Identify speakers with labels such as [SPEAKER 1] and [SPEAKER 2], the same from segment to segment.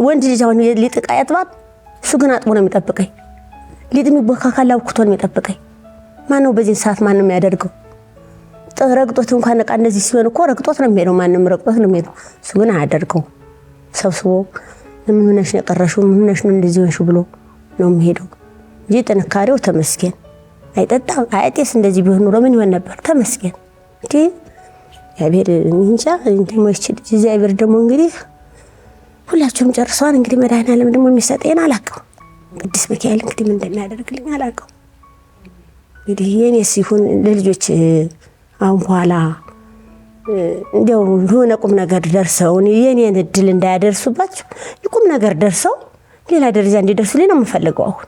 [SPEAKER 1] ወንድ ልጅ አሁን ሊጥቃ ያጥባል እሱ ግን አጥቦ ነው የሚጠብቀኝ ሊጥ የሚቦካ ካላው ኩቶ ነው የሚጠብቀኝ ማን ነው በዚህ ሰዓት ማን ነው የሚያደርገው ረግጦት እንኳን ነቃ እንደዚህ ሲሆን እኮ ረግጦት ነው የሚሄደው ማንንም ረግጦት ነው የሚሄደው እሱ ግን አያደርገው ሰብስቦ ምን ሆነሽ ነው ቀረሽው ምን ሆነሽ ነው እንደዚህ ሆንሽ ብሎ ነው የሚሄደው እንጂ ጥንካሬው ተመስገን አይጠጣም አይጤስ እንደዚህ ቢሆን ኖሮ ምን ይሆን ነበር ተመስገን እንዴ ያቤር እንጃ እንደሞች እግዚአብሔር ደግሞ እንግዲህ ሁላችሁም ጨርሰዋል እንግዲህ መድኃኒዓለም ደግሞ የሚሰጠኝ አላቀው ቅዱስ ሚካኤል እንግዲህ ምን እንደሚያደርግልኝ አላቀው እንግዲህ የኔስ ይሁን ለልጆች አሁን በኋላ እንደው የሆነ ቁም ነገር ደርሰው የኔን እድል እንዳያደርሱባቸው ቁም ነገር ደርሰው ሌላ ደረጃ እንዲደርሱልኝ ነው የምፈልገው አሁን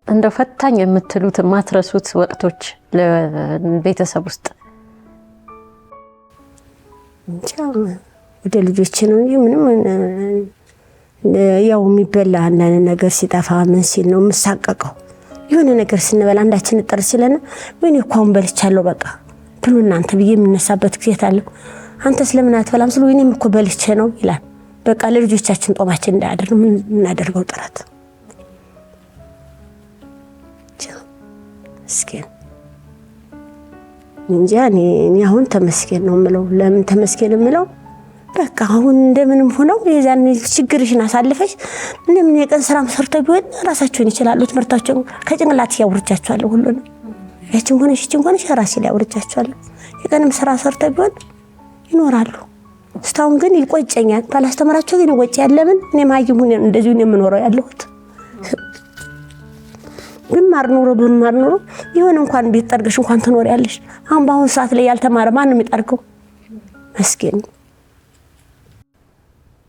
[SPEAKER 2] እንደው ፈታኝ የምትሉት ማትረሱት ወቅቶች ለቤተሰብ ውስጥ ወደ ልጆች ነው እንጂ ምንም ያው የሚበላ አንዳንድ ነገር ሲጠፋ ምን ሲል ነው የምሳቀቀው የሆነ ነገር ስንበላ አንዳችን ጥርስ ይለና ወይኔ እኮ አሁን በልቻለሁ በቃ ብሉ እናንተ ብዬ የምነሳበት ጊዜ ታለው አንተ ስለምን አትበላም ስለ ወይኔም እኮ በልቼ ነው ይላል በቃ ለልጆቻችን ጦማችን እንዳያደር ምን እናደርገው ጥራት መስኪን እንጂ እኔ አሁን ተመስገን ነው የምለው ለምን ተመስገን የምለው በቃ አሁን እንደምንም ሆነው የዛን ችግርሽን አሳልፈሽ ምንም የቀን ስራም ሰርተው ቢሆን ራሳቸውን ይችላሉ ትምርታቸው ከጭንቅላት ያውርቻቸዋለሁ ሁሉ ነው ያችን ሆነሽ ራሴ ላይ ያውርቻቸዋለሁ የቀንም ስራ ሰርተው ቢሆን ይኖራሉ ስታውን ግን ይቆጨኛል ባላስተምራቸው ግን ይቆጨኛል ለምን እኔ ማይም ሆነ እንደዚህ ነው የምኖረው ያለሁት ግን ማርኖሮ ይሆን እንኳን ቤት ጠርገሽ እንኳን ትኖር ያለሽ አሁን ባሁን ሰዓት ላይ ያልተማረ ማን ነው የሚጠርገው መስኪን